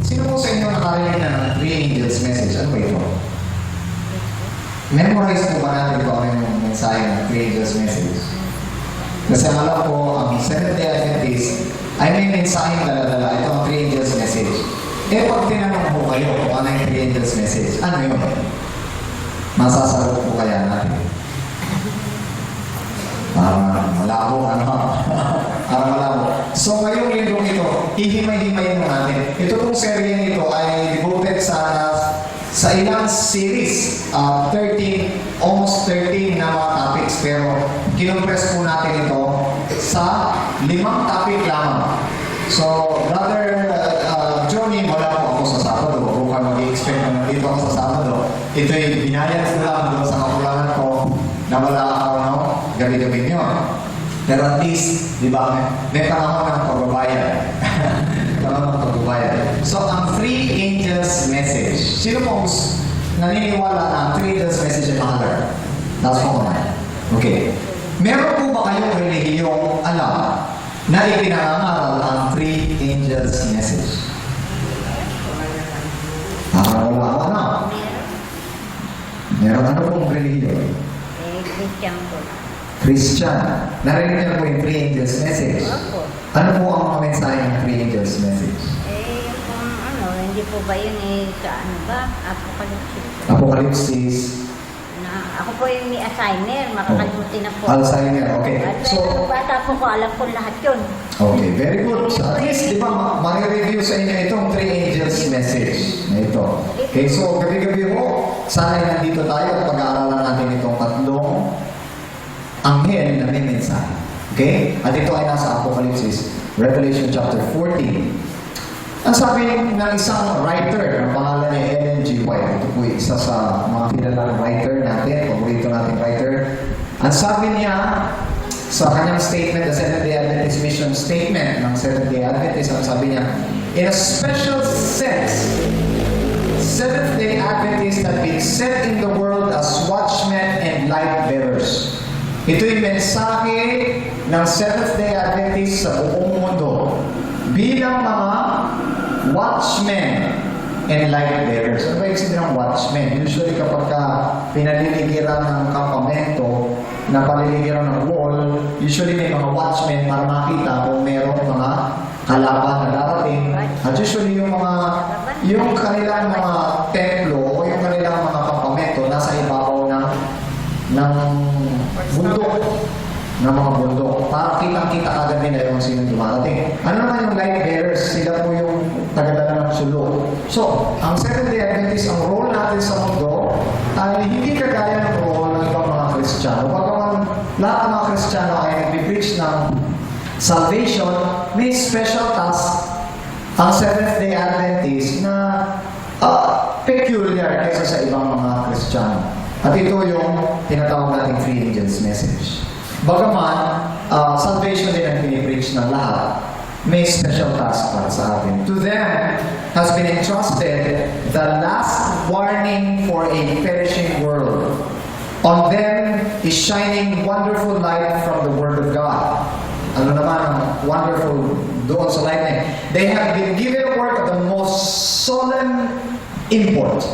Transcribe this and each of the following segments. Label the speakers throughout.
Speaker 1: Sino po sa inyo nakarinig na ng three angels message? Ano ba ito? Memorize po ba natin kung ano yung mensahe ng three angels message? Kasi alam ko, ang Seventh-day Adventist ay may mensaheng dala-dala. Ito ang three angels message. Eh, pag tinanong po kayo kung ano yung three angels message, ano yun? Masasagot po kaya natin. Malabo, ano? Malabo. So, ngayong lingkong ito, hihimay-himayin mo natin. Ito pong serye nito ay devoted sa ilang series, almost 13 na mga topics, pero kinompress po natin ito sa 5 topic lamang. So, Brother Johnny, wala po ako sa Sabado. Kung ka mag-i-expect na nandito ako sa Sabado, ito'y binayad ko lang doon sa kakulangan ko na wala ako, no? Gabi-gabi yun. Pero at least, di ba, may panahon ng pagbabayad. So, ang three angels message. Sino pong naniniwala na ang three angels message ay mahalaga? That's all right. Okay. Meron po ba kayong relihiyong alam na ipinangangaral ang three angels message? Wala ako na. Meron ano pong relihiyon?
Speaker 2: Christian po.
Speaker 1: Christian. Narinig niyo po yung three angels message?
Speaker 2: Opo.
Speaker 1: Ano po ang mga mensahe ng three angels message?
Speaker 2: Kung hindi po ba yun sa ano ba? Apocalypse.
Speaker 1: Apocalypse.
Speaker 2: Ako po yung may Alzheimer, makakalimutin na po.
Speaker 1: Alzheimer, okay.
Speaker 2: At
Speaker 1: So,
Speaker 2: bata po ko, alam ko lahat yun.
Speaker 1: okay, very good. So, at least, di ba, ma-review sa inyo itong three angels message na ito. Okay, so, gabi-gabi po, sana nandito tayo at pag-aaralan natin itong tatlong anghel na may mensahe. Okay? At ito ay nasa Apocalypse, Revelation chapter 14. Ang sabi ng isang writer, ang pangalan niya Ellen G. White, ito po isa sa mga kilalang writer natin, paborito nating writer. Ang sabi niya sa kanyang statement, the Seventh-day Adventist mission statement ng Seventh-day Adventist, ang sabi niya, in a special sense, Seventh-day Adventists have been set in the world as watchmen and light bearers. Ito'y mensahe ng Seventh-day Adventist sa buong mundo bilang mga watchmen and light bearers. Ano ba yung sabi ng watchmen? Usually kapag pinaliligiran ng kampamento, na paliligiran ng wall, usually may mga watchmen para makita kung merong mga kalaban na darating. At usually yung kanilang mga templo o yung kanilang mga kampamento nasa ibabaw ng bundok, ng mga bundok. Para kitang-kita agad nila yung sino dumarating. Ano naman yung light bearers? Sila po yung tagadala ng sulok. So, ang Seventh-day Adventist, ang role natin sa mundo ay hindi kagaya ng role ng ibang mga Kristiyano. Pagkaman lahat ng mga Kristiyano ay nag-preach ng salvation, may special task ang Seventh-day Adventist na peculiar kaysa sa ibang mga Kristiyano. At ito yung tinatawag nating three angels message. Bagaman, salvation din ang pinipreach ng lahat, may special task para sa atin. To them has been entrusted the last warning for a perishing world. On them is shining wonderful light from the Word of God. Ano naman ang wonderful doon sa light na yun? They have been given a work of the most solemn import.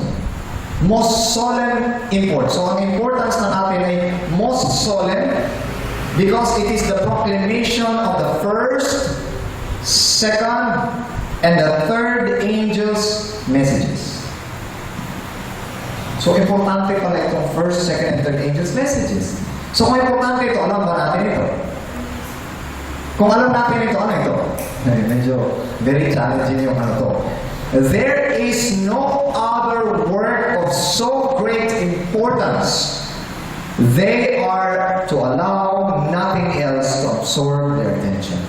Speaker 1: Most solemn import. So ang importance ng atin ay most solemn because it is the proclamation of the first, second, and the third angel's messages. So importante pala itong first, second, and third angel's messages. So kung importante ito, alam ba natin ito? Kung alam natin ito, ano ito? Medyo very challenging yung ano to. There is no other work of so great importance. They are to allow nothing else to absorb their attention.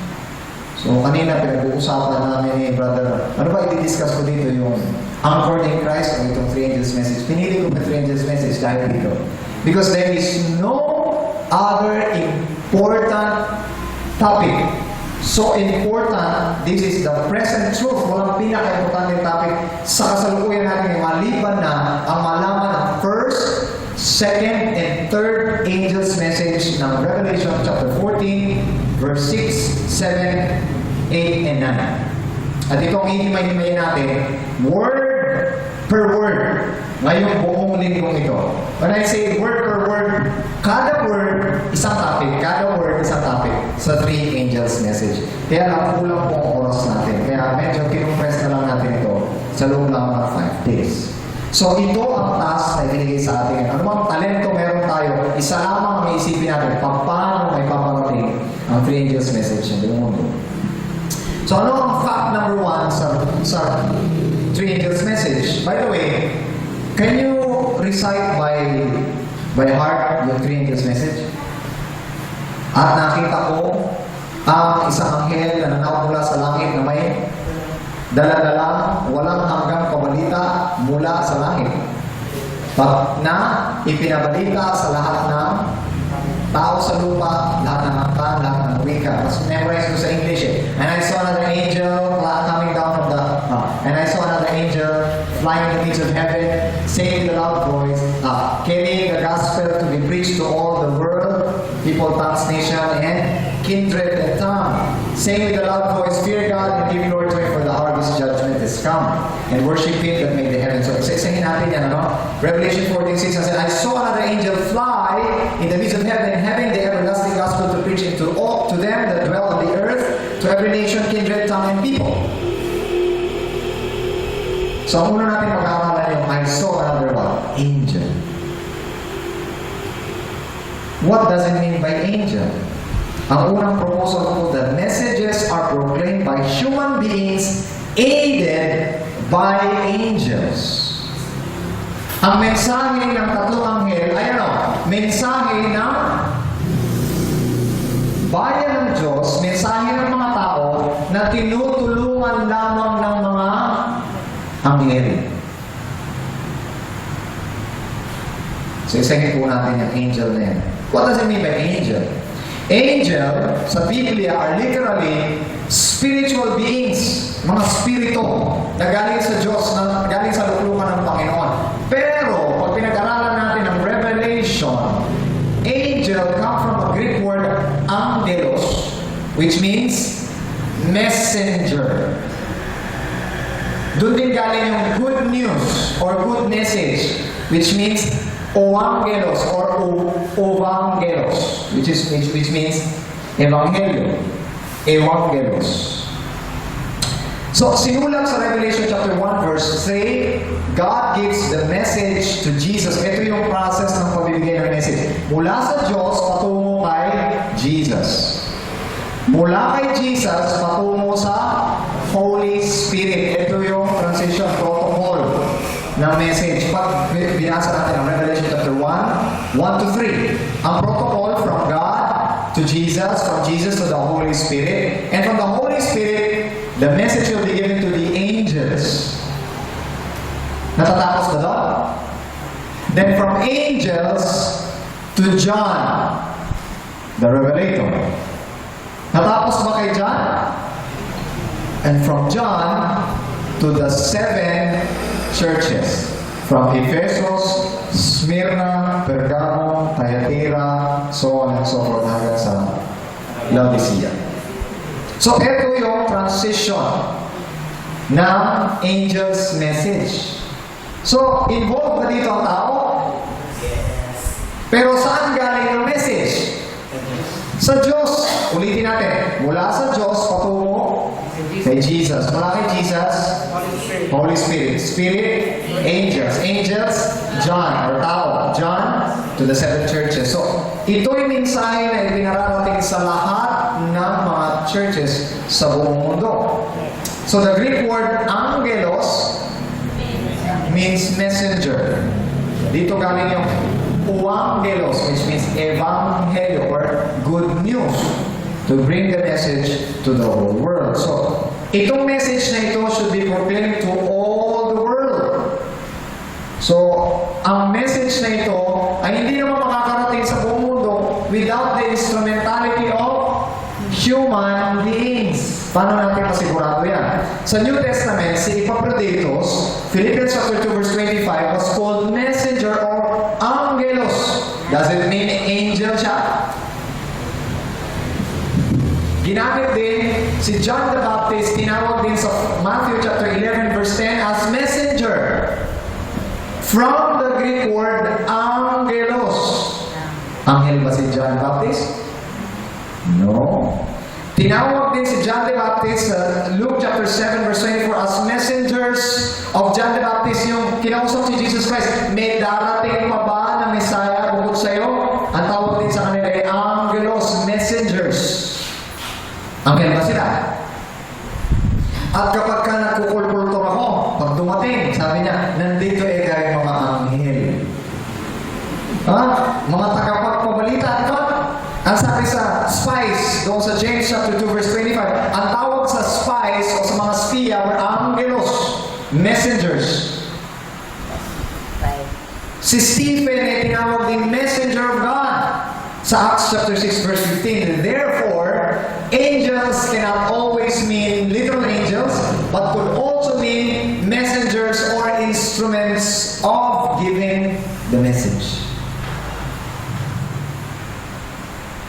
Speaker 1: So kanina pinag-uusapan namin ni Brother, ano ba i-discuss ko dito yung anchored in Christ o itong three angels message. Pinili ko yung three angels message dahil dito. Because there is no other important topic. So important, this is the present truth. Walang pinaka-importante topic sa kasalukuyan natin maliban na ang malaman ng first, second, and third angel's message ng Revelation chapter 14, verse 6, 7, 8, and 9. At itong hihimay-himay natin, word per word, ngayong buong linggong ito. When I say word per word, kada word, isang topic. Kada word, isang topic sa Three Angels message. Kaya lang, kulang po ang oras natin. Kaya medyo kinumpress na lang natin ito sa loob lang ng 5 days. So ito ang task na ibinigay sa atin. Ano bang talento meron tayo? Isa lamang ang iisipin natin, paano may paparating ang Three Angels message sa buong mundo. So ano ang fact number 1 sa Three Angels message? By the way, can you recite by heart yung Three Angels message? At nakita ko ang isang anghel na nanawag mula sa langit na may dala-dala, walang hanggang pabalita mula sa langit. Na ipinabalita sa lahat ng tao sa lupa, lahat ng angkan, lahat ng wika. Mas memorize ko sa English eh. And I saw another angel coming down from flying in the midst of heaven, saying with a loud voice, carrying the gospel to be preached to all the world, people, tongues, nation, and kindred and tongue, saying with a loud voice, fear God and give glory to Him, for the hour of His judgment is come, and worship Him that made the heavens. So, isa-isahin natin yan, ano? Revelation 14:6 says, I saw another angel fly in the midst of heaven, having the everlasting gospel to preach to them that dwell on the earth, to every nation, kindred, tongue, and people. So, ang una natin pag-aaralan yung I saw another what? Angel. What does it mean by angel? Ang unang proposal ko, that messages are proclaimed by human beings aided by angels. Ang mensahe ng tatlong anghel ay ano? Mensahe ng bayan ng Diyos, mensahe ng mga tao na tinutulungan lamang ng mga anghel. So, isahin po natin yung angel na yan. What does it mean by angel? Angel, sa Biblia, are literally spiritual beings, mga spirito na galing sa Diyos, na galing sa luklukan ng Panginoon. Pero, pag pinag-aralan natin ang Revelation, angel come from a Greek word, angelos, which means messenger. Doon din galing yung good news or good message, which means Oangelos or Evangelos, which means Evangelio. Evangelos. So, sinulat sa Revelation chapter 1 verse 3, God gives the message to Jesus. Ito yung process ng pagbibigay ng message. Mula sa Diyos, patungo kay Jesus. Mula kay Jesus, patungo sa Holy Spirit. Ito yung transition protocol ng message. Pag binasa natin ang Revelation chapter 1, 1 to 3. Ang protocol from God to Jesus, from Jesus to the Holy Spirit, and from the Holy Spirit, the message will be given to the angels. Natatapos ba doon? Then from angels to John, the Revelator. Natapos ba kay John? And from John to the 7 churches. From Ephesus, Smyrna, Pergamo, Thyatira, so on and so forth hanggang sa Laodicea. So, ito yung transition ng angel's message. So, involved ba dito ang tao? Pero saan galing ang message? Sa Diyos. Ulitin natin. Mula sa Diyos patungo kay Jesus. Mula kay Jesus, Holy Spirit. Spirit, angels. Angels, John, or tao. John to the 7 churches. So, ito'y mensahe na ipinararating sa lahat ng mga churches sa buong mundo. So, the Greek word angelos means messenger. Dito galing yung Evangelos, which means Evangelio, or good news, to bring the message to the whole world. So, itong message na ito should be proclaimed to all the world. So, ang message na ito ay hindi naman makakarating sa buong mundo without the instrumentality of human beings. Paano natin masigurado yan? Sa New Testament, si Epaphroditus, Philippians chapter 2 verse 25, was called messenger or angelos. Does it mean angel siya? Ginamit din si John the Baptist, tinawag din sa Matthew chapter 11 verse 10 as messenger. From the Greek word angelos. Anghel ba si John the Baptist? No. Tinawag din si John the Baptist sa Luke chapter 7 verse 24 as messengers of John the Baptist. Yung kinausap si Jesus Christ, may darating pa ba na Messiah bukod sa'yo? Ang tawag din sa kanila ay angelos, messengers. Anghel ba sila? At kapag ka nagkukulkultor ako, pag dumating, sabi niya, nandito kayo mga anghel. Ha? Mga tagapagpabalita, di ba? Ang sabi sa spies, doon sa James chapter 2 verse 25, ang tawag sa spies o sa mga spiya were angelos, messengers. Si Stephen ay tinawag din messenger of God sa Acts chapter 6 verse 15. Therefore, angels cannot always mean literal angels, but could also mean messengers or instruments of giving the message.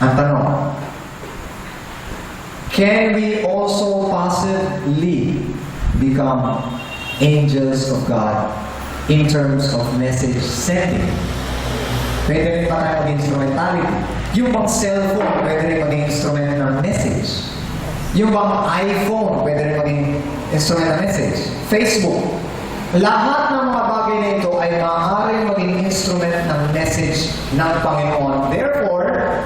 Speaker 1: Ang tanong, can we also possibly become angels of God in terms of message sending? Pwede rin pa tayo mag-instrumentality. Yung bang cellphone, pwede rin maging instrument ng message. Yung bang iPhone, pwede rin maging instrument ng message. Facebook. Lahat ng mga bagay na ito ay maaaring maging instrument ng message ng Panginoon. Therefore,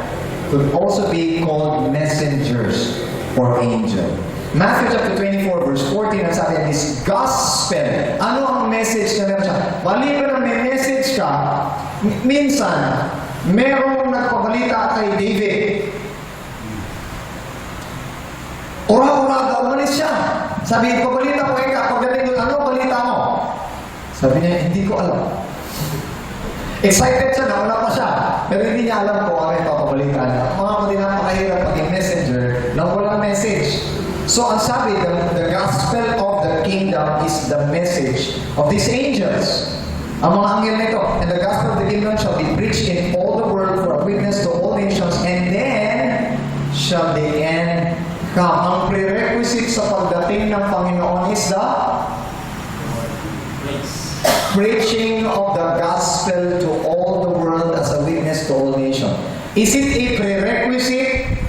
Speaker 1: could also be called messengers or angel. Matthew chapter 24 verse 14, ang sabi niya is gospel. Ano ang message na meron siya? Maliban na may message ka, minsan, merong nagpabalita kay David. Ura-ura, umalis siya. Sabi, pabalita ko pagdating doon, ano balita mo? Sabi niya, hindi ko alam. Excited siya, nauna pa siya. Pero hindi niya alam kung ano yung papabalita niya. Mga kapatid, napakahirap maging messenger na walang message. So, ang sabi, the gospel of the kingdom is the message of these angels. Ang mga anghel nito, and the gospel of the kingdom shall be preached in all the world for a witness to all nations, and then shall the end come. Ang prerequisite sa pagdating ng Panginoon is the preaching of the gospel to all the world as a witness to all nations. Is it a prerequisite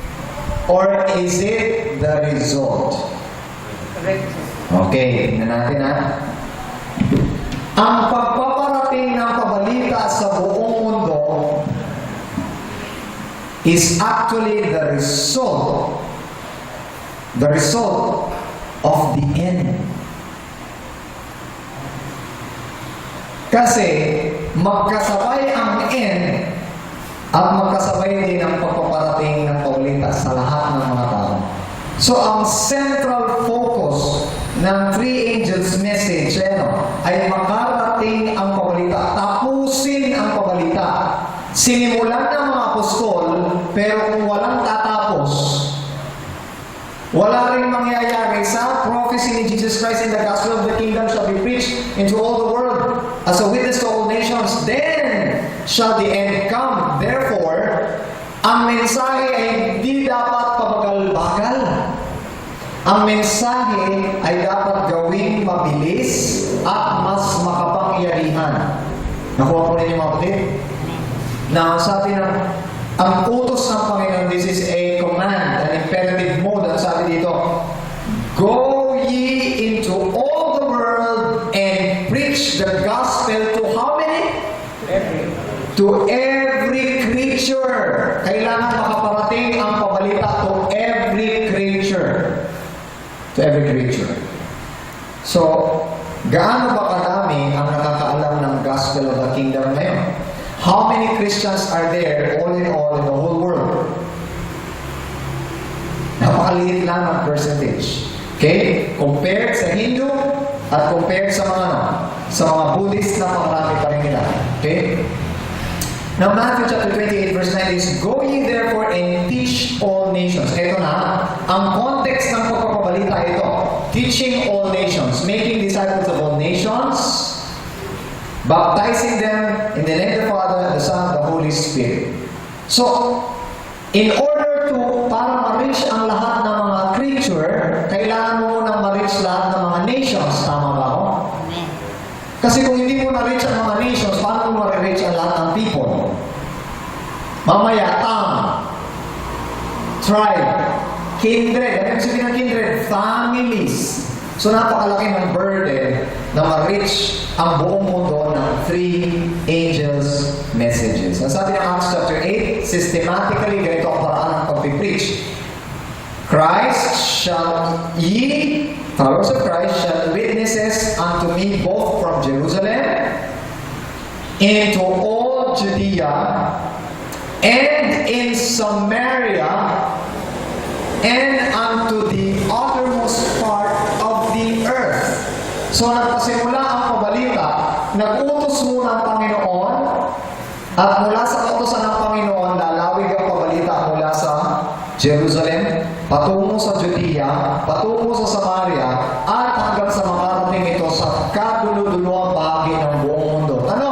Speaker 1: or is it the result? Okay, tingnan natin ha. Ang pagpaparating ng pabalita sa buong mundo is actually the result of the end. Kasi magkasabay ang end at magkasabay din ang pagpaparating ng pabalita sa lahat ng mga tao. So ang central focus ng three angels message ay makarating ang pabalita, tapusin ang pabalita. Sinimulan ng mga apostol, pero kung walang tatapos, wala rin mangyayari sa prophecy ni Jesus Christ in the gospel of the kingdom shall be preached into all the world as a witness to all nations, then shall the end come. Therefore, ang mensahe ay hindi dapat pabagal-bagal. Ang mensahe ay dapat gawing mabilis at mas makapangyarihan. Nakuha po ninyo mga kapatid? Na sabi ng ang utos ng Panginoon, this is a command, an imperative mode. Ang sabi dito, go ye into all the world and preach the gospel to how many? To every creature. Kailangan makaparating ang pabalita to every creature. To every creature. So, gaano ba kadami ang nakakaalam ng gospel of the kingdom ngayon? How many Christians are there all in all in the whole world? Napakaliit lang ang percentage. Okay? Compared sa Hindu at compared sa mga Buddhist na marami pa rin nila. Okay? Now Matthew chapter 28 verse 9 is, go ye therefore and teach all nations. Ito na, ang context ng pagpapabalita ito. Teaching all nations, making disciples of all nations, baptizing them in the name of the Father, the Son, and the Holy Spirit. So, in order to, para ma-reach ang lahat ng mga creature, Kasi kung hindi mo na-reach ang mga nations, paano mo ma-reach ang lahat ng people? Mamaya, tribe, kindred. Ano yung sabihin ng kindred? Families. So napakalaki ng burden na ma-reach ang buong mundo ng 3 angels' messages. Ang sabi ng Acts chapter 8, systematically, ganito ang paraan ng pag-preach. Christ shall ye, followers of Christ, shall witnesses unto me both from Jerusalem into all Judea and in Samaria and unto the uttermost part of the earth. So nagpasimula ang pabalita, nag-utos muna ang Panginoon, at mula sa kautosan ng Panginoon, lalawig ang pabalita mula sa Jerusalem, patungo sa Judea, patungo sa Samaria, at hanggang sa makarating ito sa kaduluduluang bahagi ng buong mundo. Ano?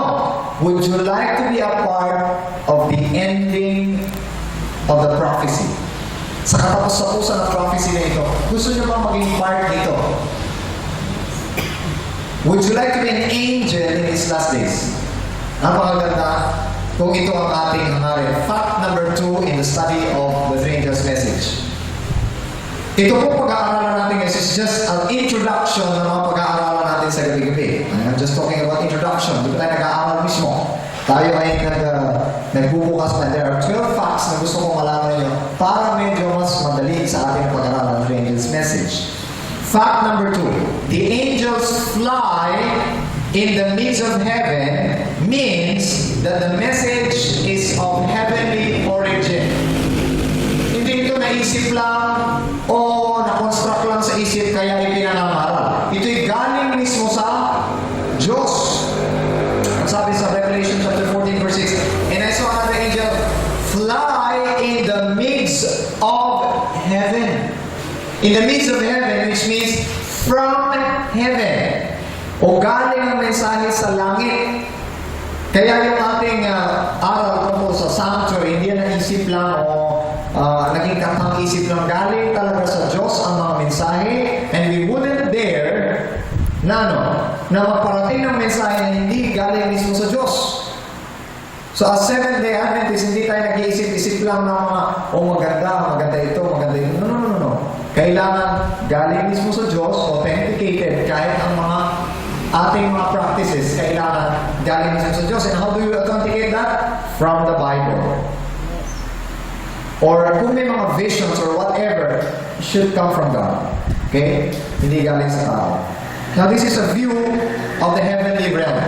Speaker 1: Would you like to be a part of the ending of the prophecy? Sa katapos-tapusan ng prophecy na ito, gusto niyo bang maging part dito? Would you like to be an angel in these last days? Napakaganda kung ito ang ating hangarin. Fact number 2 in the study of the 3 angels' message. Ito po pag-aaralan natin guys is just an introduction ng mga pag-aaralan natin sa gabi-gabi. I'm just talking about introduction. Di ba tayo nag-aaral mismo? Tayo ay nagbubukas na. There are 12 facts na gusto kong malaman ninyo para medyo mas madali sa ating pag-aaralan ng 3 angels' message. Fact number 2. The angels fly in the midst of heaven means that the message is of heavenly origin. Hindi ito naisip lang o na-construct lang sa isip kaya ipinangaral. Ito'y galing mismo sa Diyos. Ang sabi sa Revelation chapter 14 verse 6, and I saw another angel fly in the midst of heaven. In the midst of heaven, which means from heaven. O galing ang mensahe sa langit. Kaya yung ating aral tungkol sa sanctuary, hindi yan naisip lang o naging katang-isip lang. Galing talaga sa Diyos ang mga mensahe, and we wouldn't dare na magparating ng mensahe na hindi galing mismo sa Diyos. So as Seventh-day Adventists, hindi tayo nag-iisip-isip lang ng mga, maganda ito, maganda ito. No. Kailangan galing mismo sa Diyos, authenticated, kahit ang mga ating mga practices, kailangan galing mismo sa Diyos. And how do you authenticate that? From the Bible. Or kung may mga visions or whatever, should come from God. Okay? Hindi galing sa tao. Now this is a view of the heavenly realm.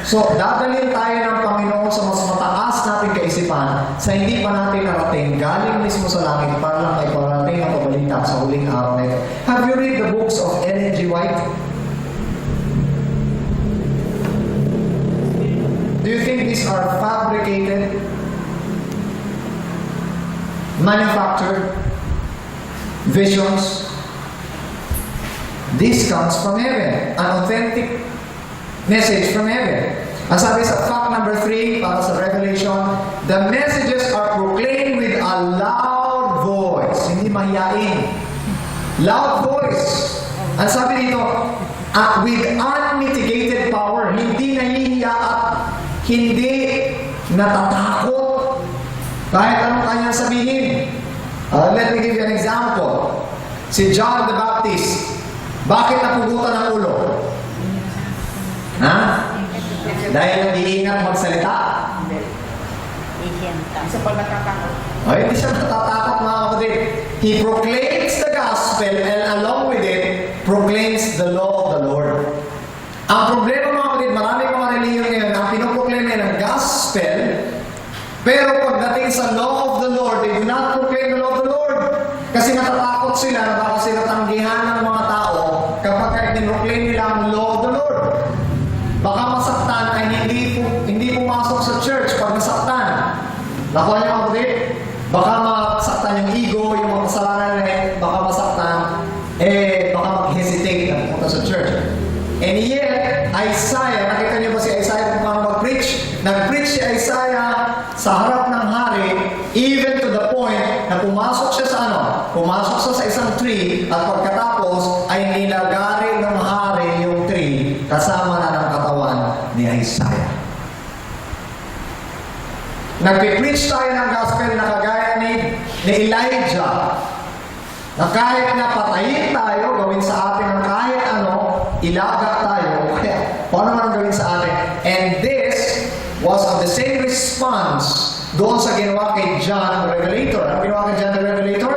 Speaker 1: So, dadalhin tayo ng Panginoon sa mas mataas nating kaisipan sa hindi pa natin narating galing mismo sa langit para lang ay parating ang pabalita sa huling araw na ito. Have you read the books of Ellen G. White? Do you think these are fabricated, manufactured visions? This comes from heaven, an authentic message from heaven. Ang sabi sa fact number 3 para sa Revelation, the messages are proclaimed with a loud voice. Hindi mahiyain. Loud voice. Ang sabi dito, with unmitigated power. Hindi nahihiya at hindi natatakot kahit anong kanyang sabihin. Let me give you an example. Si John the Baptist, bakit napugutan ang ulo? Ha? Dahil hindi ingat magsalita?
Speaker 2: Isa pa natatakot.
Speaker 1: Ay, hindi siya natatakot mga kapatid. He proclaims the gospel and along with it, proclaims the law of the Lord. Ang problema mga kapatid, maraming mga reliyon ngayon ang pinoproclaim nila ng gospel, pero pagdating sa law of the Lord, they do not proclaim the law of the Lord. Kasi natatakot sila na baka sila tanggihan ng mga tao kapag pinoclaim nila ang law of the Lord. Baka masaktan ay hindi pumasok sa church pag nasaktan. Nakuha niyo mga kapatid? Baka masaktan yung ego, yung mga kasalanan nila, baka masaktan, baka mag-hesitate na pumunta sa church. And yet, Isaiah, nakita niyo ba si Isaiah kung paano mag-preach? Nag-preach si Isaiah sa harap ng hari, even to the point na pumasok siya sa Pumasok siya sa isang tree, at pagkatapos ay nilagari ng hari yung tree kasama na ng katawan ni Isaiah. Nagpipreach tayo ng gospel na kagaya ni Elijah, na kahit na patayin tayo, gawin sa atin ang kahit ano, ilagak tayo, kaya paano man gawin sa atin? And this was of the same response doon sa ginawa kay John the Revelator. Ano ginawa kay John the Revelator?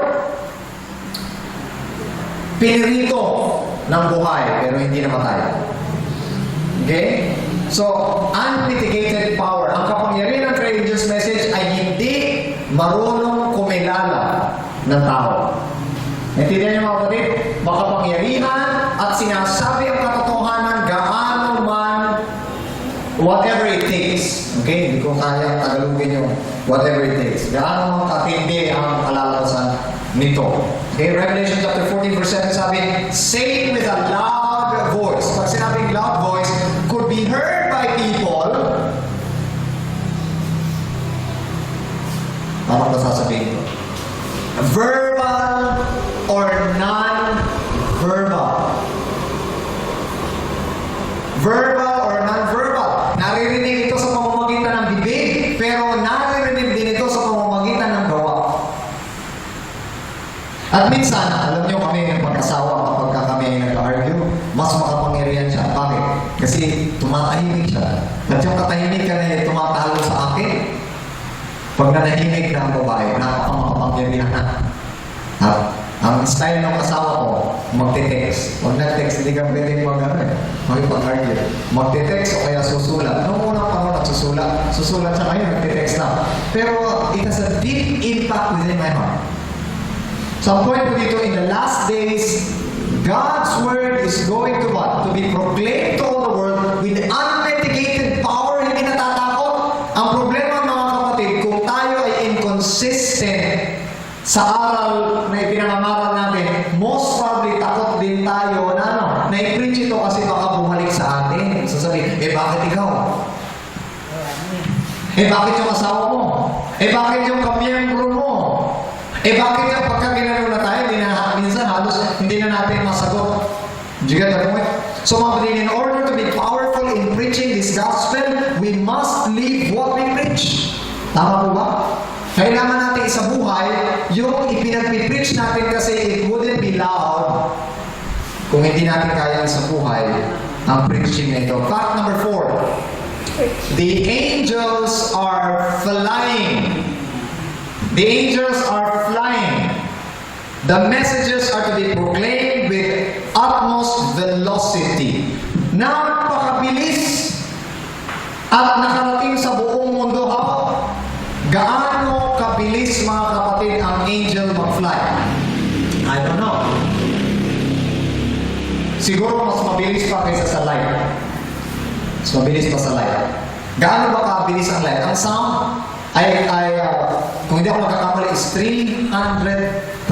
Speaker 1: Pinirito ng buhay, pero hindi namatay. Okay? So, unmitigated power. Ang kapangyarihan ng religious message ay hindi marunong kumilala ng tao. Naintindihan niyo mga kapatid? Makapangyarihan at sinasabi ang katotohanan gaano man whatever it takes. Okay? Hindi ko kaya tagalugin yung whatever it takes. Gaano man katindi ang kalalabasan nito. Okay? Revelation chapter 14 verse 7 sabi, say with a loud voice. Pag sinabing loud voice, could be heard by people. Ano ba sasabihin ko? Verbal or non-verbal. Verbal or non-verbal. Naririnig ito sa pamamagitan ng bibig, pero naririnig din ito sa pamamagitan ng gawa. At minsan, alam niyo kami ng pag-asawa kapag kami nag-argue, mas makapangyarihan siya. Bakit? Kasi tumatahimik siya. At yung katahimikan na tumatalo sa akin, pag nanahimik na ang babae, napakamapangyarihan na. At ang style ng asawa ko, magte-text. Pag nag-text, hindi ka pwedeng mag-argue. Magte-text o kaya susulat. Noong unang panahon nagsusulat. Susulat siya ngayon, magte-text na. Pero it has a deep impact within my heart. So ang point ko dito, in the last days, God's word is going to what? To be proclaimed to all the world with unmitigated power, hindi natatakot. Ang problema mga kapatid, kung tayo ay inconsistent sa aral na ipinangangaral natin, most probably takot din tayo na na-preach ito kasi baka bumalik sa atin. Sasabihin, bakit ikaw? Bakit yung asawa mo? Bakit yung kamiyembro mo? Bakit yung pagka ginano na tayo, minsan halos hindi na natin masagot. Do you get the point? So mga kapatid, in order to be powerful in preaching this gospel, we must live what we preach. Tama po ba? Kailangan natin isabuhay yung ipinag-preach natin kasi it wouldn't be loud kung hindi natin kaya isabuhay ang preaching na ito. Fact number 4. The angels are flying. The angels are flying. The messages are to be proclaimed with utmost velocity. Napakabilis at nakarating sa buong mundo. Gaano kabilis mga kapatid ang angel mag-fly? I don't know. Siguro mas mabilis pa kaysa sa light. Mas mabilis pa sa light. Gaano ba kabilis ang light? Ang sound kung hindi ako nagkakamali, is 300,000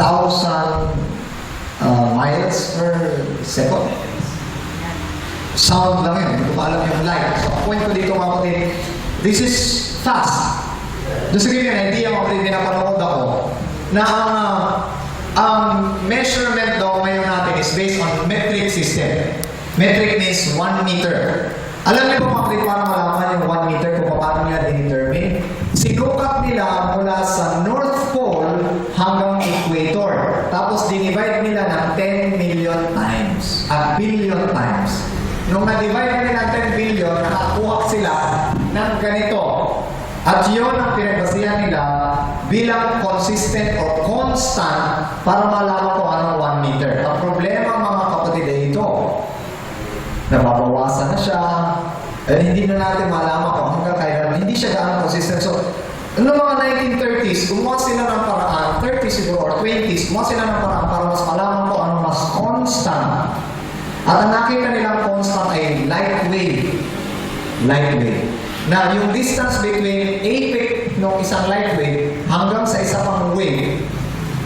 Speaker 1: miles per second. Sound lang yun. Hindi ko pa alam yung light. So, point ko dito mga kapatid, this is fast. Just to give you an idea, mga kapatid, pinapanood ako, na ang measurement daw ngayon natin is based on metric system. Metric means 1 meter. Alam niyo po mga kapatid, para malaman yung 1 meter kung paano nila din-determine? Sinukat nila mula sa North Pole hanggang Equator. Tapos dinivide nila ng 10 million times. A billion times. Nung na-divide nila ng 10 billion, nakakuha sila ng ganito. At yun ang pinagbasihan nila bilang consistent o constant para malaman kung anong 1 meter. Ang problema mga kapatid ay ito. Nababawasan na siya. Hindi na natin malaman kung hanggang kailan. Hindi siya gaano consistent. So, noong mga 1930s, gumawa sila ng paraan, 30s siguro or 20s, gumawa sila ng paraan para mas malaman ko ano mas constant. At ang nakita nilang constant ay light wave. Light wave. Na yung distance between apex ng isang light wave hanggang sa isa pang wave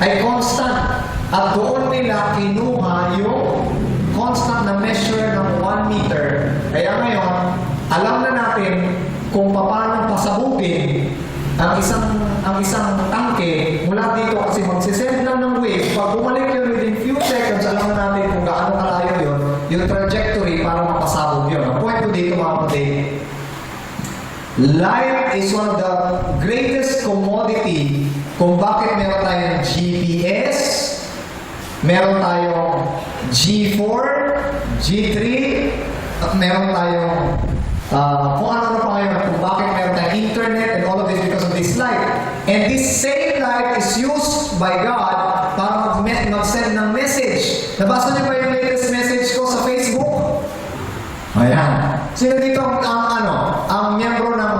Speaker 1: ay constant. At doon nila kinuha yung constant na measure ng 1 meter. Kaya ngayon, alam na natin kung paano pasabugin ang isang tangke mula dito kasi magsisend lang ng wave. Pag bumalik yun within few seconds, alam na natin kung gaano kalayo yun, yung trajectory para mapasabog pasabog yun. Ang point ko dito mga kapatid, life is one of the greatest commodity kung bakit meron tayong GPS, meron tayong G4, G3, at meron tayong kung ano pa ngayon, kung bakit meron tayong internet and all of this because of this light. And this same light is used by God para mag-send ng message. Nabasa niyo ba yung latest message ko sa Facebook? Ayan. Sino dito ang miyembro ng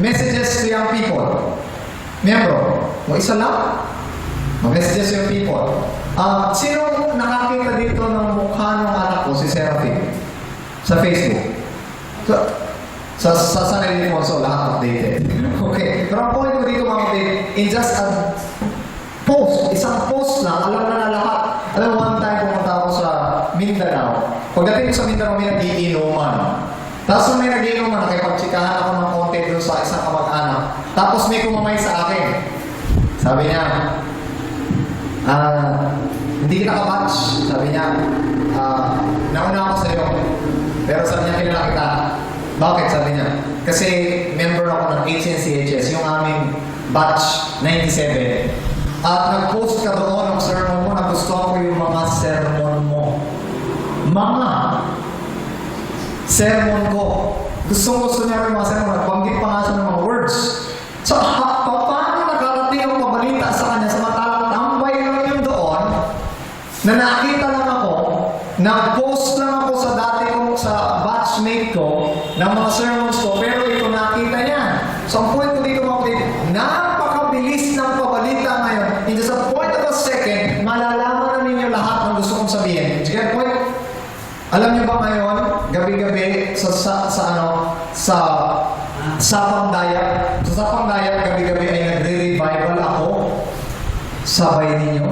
Speaker 1: Messages to Young People? Miyembro? O isa lang? Messages to Young People. Sino nakakita dito ng mukha ng anak ko, si Seraphim? Sa Facebook? Sa sarili mo, so lahat updated. Okay. Pero ang point ko dito mga kapatid, in just a post, isang post lang, alam na lahat. Alam mo, one time pumunta ako sa Mindanao. Pagdating ko sa Mindanao, may nagiinuman. Tapos nung may nagiinuman, nakipagtsikahan ako ng konti doon sa isang kamag-anak. Tapos may kumamay sa akin. Sabi niya, hindi kita kabatch. Sabi niya, nauna ako sa iyo. Pero sabi niya, kilala kita. Bakit? Sabi niya. Kasi member ako ng HNCHS, yung aming batch 97. At nag-post ka doon ng sermon mo, nagustuhan ko yung mga sermon mo. Mga sermon ko. Gusto niya yung mga sermon. Nagbanggit pa nga siya ng mga words. So, paano nakarating ang pabalita sa kanya? Samantalang tambay lang yun doon, na nakita lang ako, nag-post lang ako sa dati kong sa batchmate ko ng mga sermons ko, pero ito nakita niya. So, ang point ko dito mga kapatid, napakabilis ng pabalita ngayon. In just a point of a second, malalaman na ninyo lahat ng gusto kong sabihin. Sige, point. Alam niyo ba ngayon, gabi-gabi sa Sapang-Dayak, sa Sapang-Dayak, gabi-gabi ay nagre-revival ako. Sabay ninyo.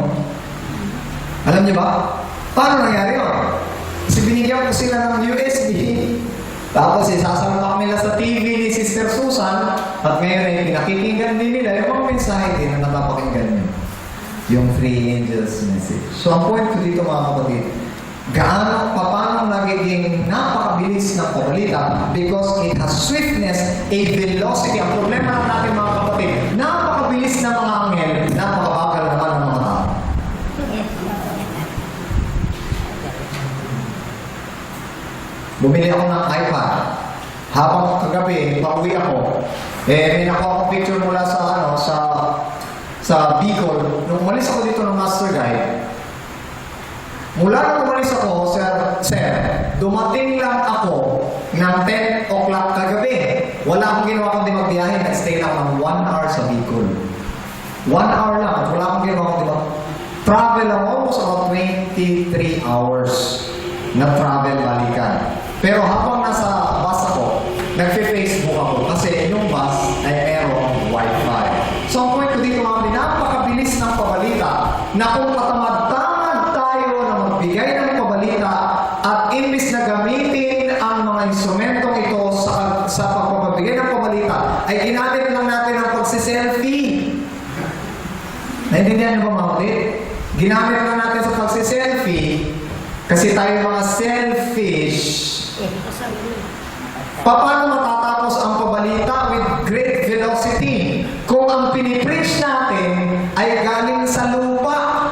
Speaker 1: Alam niyo ba? Paano nangyari yun? Kasi binigyan ko sila ng USB. Tapos sasalpak nila sa TV ni Sister Susan at ngayon ay pinakikinggan din nila yung mga mensahe din na napapakinggan nyo. Yung Three Angels message. So ang point ko dito mga kapatid, paano nagiging napakabilis ng pabalita? Because it has swiftness, a velocity. Ang problema lang natin mga kapatid, napakabilis ng mga anghel, napakabagal naman ng mga tao. Bumili ako ng iPad. Habang kagabi, pauwi ako, may nakuha akong picture mula sa Bicol. Nung umalis ako dito ng Master Guide, mula nung umalis ako, sir, dumating lang ako ng 10 o'clock kagabi. Wala akong ginawa kundi magbiyahe. Nag-stay lang ng 1 hour sa Bicol. 1 hour lang. At wala akong ginawa kundi travel lang almost about 23 hours na travel balikan. Pero habang nasa bus ako, nagfe-Facebook ako kasi yung bus ay merong Wi-Fi. So ang point ko dito mga napakabilis ng pabalita na kung patamad-tamad tayo na magbigay ng pabalita at imbis na gamitin ang mga instrumentong ito sa pagpapabigay ng pabalita, ay ginamit lang natin ang pagsiselfie. Naintindihan niyo ba mga kapatid? Ginamit lang natin sa pagsiselfie kasi tayo mga selfish. Paano matatapos ang pabalita with great velocity kung ang pinipreach natin ay galing sa lupa?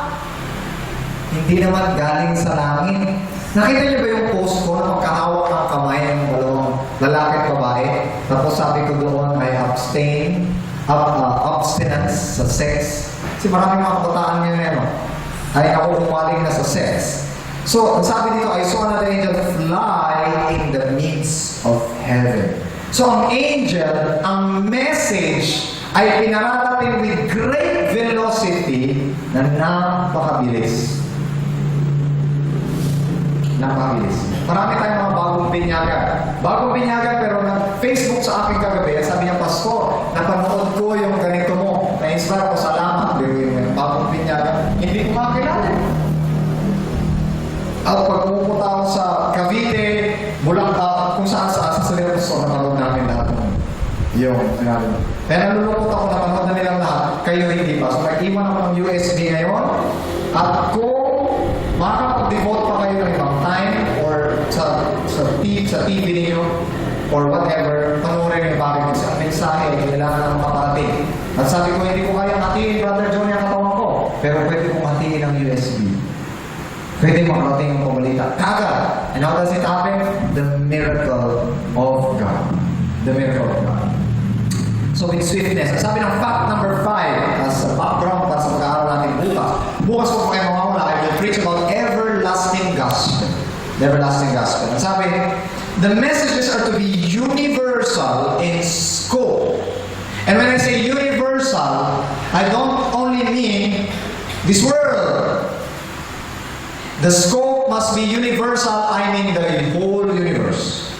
Speaker 1: Hindi naman galing sa langit. Nakita niyo ba yung post ko na magkahawak ng kamay ng dalawang lalaki at babae? Tapos sabi ko doon ay abstinence sa sex. Kasi maraming mga kabataan ngayon ay ako umaling na sa sex. So, ang sabi dito, I saw another angel fly in the midst of heaven. So, ang angel, ang message, ay pinararating with great velocity na napakabilis. Napakabilis. Marami tayong mga bagong binyagan. Bagong binyagan, pero nag-Facebook sa akin kagabi, sabi niya, Pastor, napanood ko yung ganito mo. Na-inspire ko, salamat. Yung bagong binyagan. Hindi ko makakilala. At pag pumunta ako sa Cavite, kung saan sa Nervous, napanood namin lahat yung sinabi. Kaya nalulungkot ako, napanood na nilang lahat, kayo hindi pa. So nag-iwan ako ng USB ngayon, at kung makakapag-devote pa kayo ng ibang time or sa TV sa TV ninyo, or whatever, panoorin yung bakit kasi ang mensahe ay kailangan ng makaparating. At sabi ko, hindi ko kaya hatiin, Brother Johnny, ang katawan ko. Pero pwede kong hatiin ng USB. Pwede makarating ang pabalita. Kagad. And how does it happen? The miracle of God. The miracle of God. So with swiftness. Sabi ng fact number 5, as a background para sa pag-aaral natin bukas. Bukas po kayo mawawala. I will preach about everlasting gospel. The everlasting gospel. At sabi, the messages are to be universal in scope. And when I say universal, I don't only mean this world. The scope must be universal, I mean the whole universe.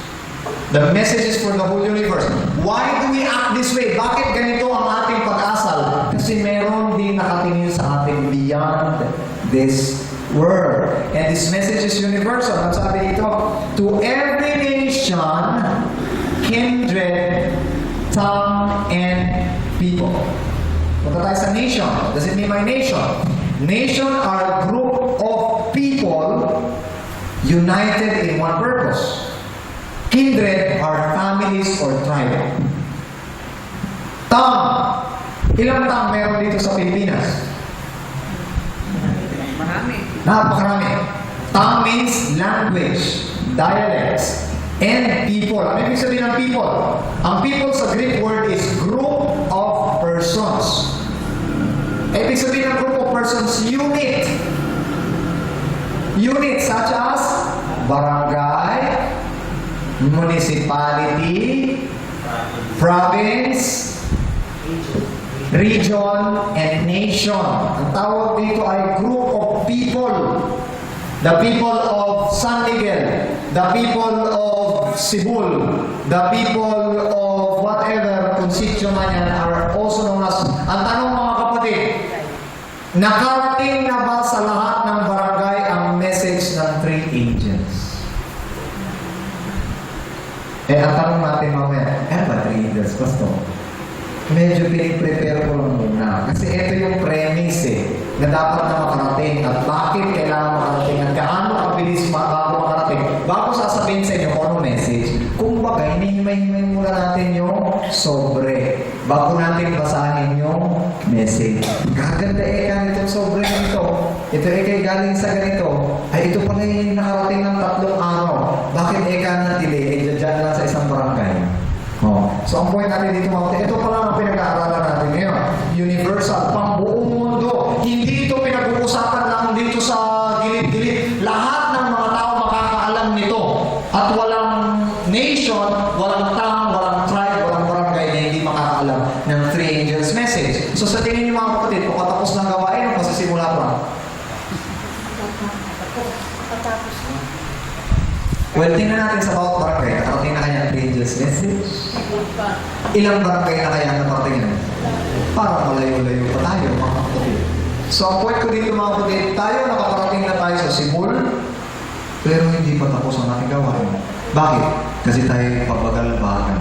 Speaker 1: The message is for the whole universe. Why do we act this way? Bakit ganito ang ating pag-asal? Kasi meron din nakatingin sa ating beyond this world. And this message is universal. Ang sabi dito, to every nation, kindred, tongue, and people. Punta tayo sa nation. Does it mean my nation? Nation are a group of people united in one purpose. Kindred are families or tribe. Tongue. Ilang tongue meron dito sa Pilipinas?
Speaker 2: Marami.
Speaker 1: Napakarami. Tongue means language, dialects, and people. Ano ibig sabihin ng people? Ang people sa Greek word is group of persons. Ibig sabihin ng group of persons, unit. Unit such as barangay, municipality, province, region, and nation. Ang tawag dito ay group of people. The people of San Miguel, the people of Cebu, the people of whatever constitution man yan are also known as, ang tanong mga kapatid, nakarating na ba sa lahat ng barangay ang message ng 3 angels? Ang tanong natin mamaya, ba 3 angels, Pastor? Medyo piniprepare ko lang muna. Kasi ito yung premise na dapat na makarating. At bakit kailangan makarating? At gaano kabilis bago makarating? Bago sasabihin sa inyo kung ano message, kung baga, hinihimay-himay muna natin yung sobre. Bago natin basahin yung message. Gaganda ka nitong sobre nito. Ito kay galing sa ganito. Ay, ito pala yung nakarating ng 3 araw. Bakit na delay? Dyan lang sa isang barangay. Oh. So ang point natin dito mga ito pala ang pinag-aaralan natin ngayon. Universal, pang buong mundo. Hindi ito pinag-uusapan lang dito sa gilid-gilid. Lahat ng mga tao makakaalam nito. At walang nation, walang town, walang tribe, walang barangay na hindi makakaalam ng 3 angels message. So sa tingin niyo mga kapatid, kung patapos ng gawain, o pasisimula pa?
Speaker 2: Patapos na.
Speaker 1: Well, tingnan natin sa bawat barangay. Nakarating na kaya ang 3 angels message? Ilang barangay na kaya nakarating na? Para malayo-layo pa tayo, mga kapatid. So, ang point ko dito mga kapatid, tayo nakaparating na tayo sa Cebu, pero hindi pa tapos ang ating gawain. Bakit? Kasi tayo pabagal-bagal.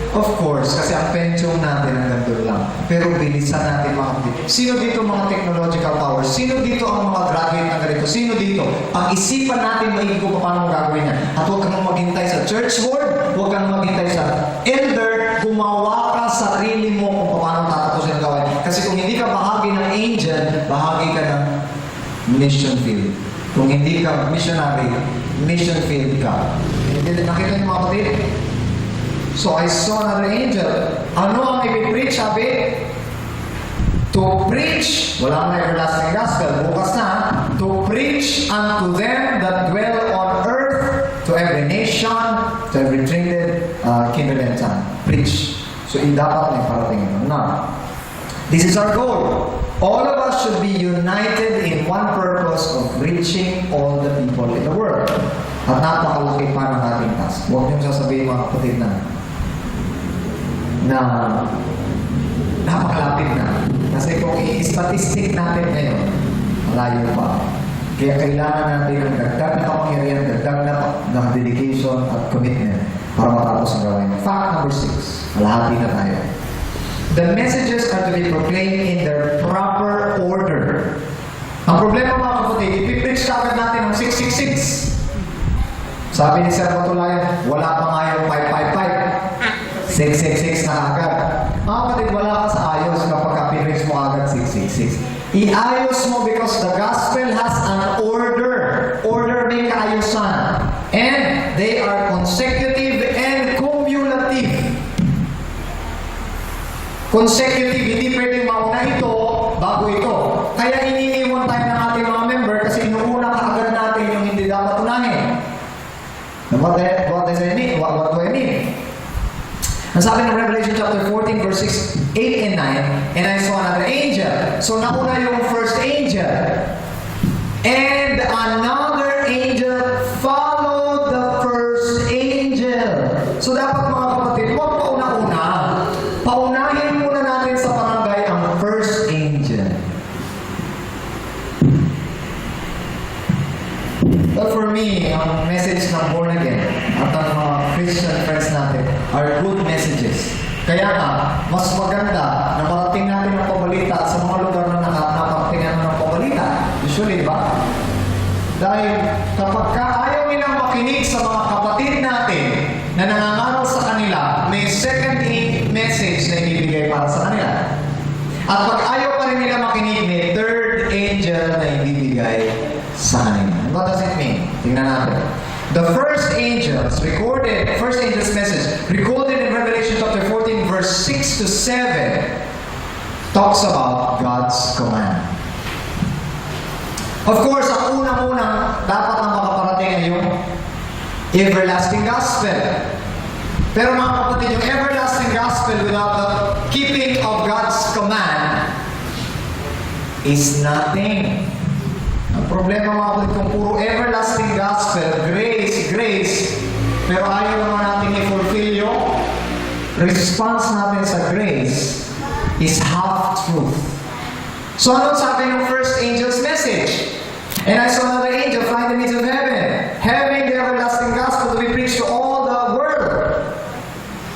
Speaker 1: Of course, kasi ang pension natin hanggang doon lang. Pero bilisan natin mga kapatid. Sino dito mga technological powers? Sino dito ang mga graduate na ganito? Sino dito? Pag-isipan natin maigi kung paano gagawin yan. At huwag kang maghintay sa church board, huwag kang maghintay sa elder, gumawa ka sarili mo kung paano tatapusin ang gawain. Kasi kung hindi ka bahagi ng angel, bahagi ka ng mission field. Kung hindi ka missionary, mission field ka. Nakita niyo mga kapatid? So I saw another angel. Ano ang i-preach, sabi? To preach, wala na everlasting gospel, bukas na, to preach unto them that dwell on earth, to every nation, to every kindred and tongue. Preach. So dapat na iparating ito. Now, this is our goal. All of us should be united in one purpose of reaching all the people in the world. At napakalaki pa ng ating task. Huwag niyong sasabihin mga kapatid na napakalapit na. Kasi kung i-statistic natin ngayon, malayo pa. Kaya kailangan natin ng dagdag na kapangyarihan, dagdag na dedication at commitment para matapos ang gawain. Fact number 6. Malahati na tayo. The messages are to be proclaimed in their proper order. Ang problema mga kapatid, ipipreach agad natin ang 666. Sabi ni Sir Matulayan, wala pa nga yung 555. 666 na agad. Mga kapatid, wala ka sa ayos kapag ka-finish mo agad 666. Iayos mo because the gospel has an order. Order may kaayusan. And they are consecutive and cumulative. Consecutive, hindi pwedeng mauna ito bago ito. Kaya iniiwan tayo ng ating mga member kasi inuuna kaagad natin yung hindi dapat unahin. What does it mean? What do I mean? Ang sabi ng Revelation chapter 14 verse 6, 8 and 9, and I saw another angel. So nauna yung first angel. And another angel followed the first angel. So dapat mga kapatid, huwag pauna-una. Paunahin muna natin sa barangay ang first angel. But for me, ang message ng born again at ang mga Christian friends natin are good messages. Kaya nga, mas maganda na marating natin ang pabalita sa mga lugar na nakaratingan ng pabalita. Usually, di ba? Dahil kapag ayaw nilang makinig sa mga kapatid natin na nangangaral sa kanila, may second message na ibibigay para sa kanila. At pag ayaw pa rin nila makinig, may third angel na ibibigay sa kanila. What does it mean? Tingnan natin. The first angel's message, recorded in Revelation chapter 14, verse 6 to 7, talks about God's command. Of course, ang unang-unang dapat na makaparating ay yung everlasting gospel. Pero mga kapatid, yung everlasting gospel without the keeping of God's command is nothing. Ang problema mga kapatid, kung puro everlasting gospel, grace, pero ayaw naman natin i-fulfill yung response natin sa grace is half-truth. So ano sabi ng first angel's message? And I saw another angel flying in the midst of heaven, having the everlasting gospel to be preached to all the world.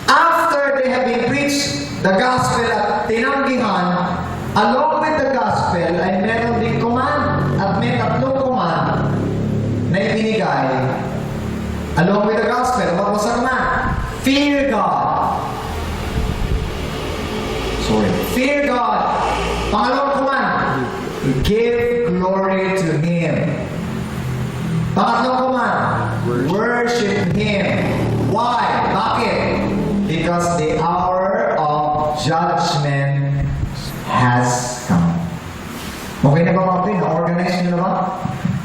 Speaker 1: After they have been preached the gospel at tinanggihan, along with the gospel ay meron din command at may tatlong command na ibinigay along with the gospel. What was the command? Fear God. Fear God. Pangalawang command, give glory to Him. Pangatlong command, worship Him. Why? Bakit? Because the hour of judgment has come. Okay na ba mga kapatid? Na-organize nyo na ba?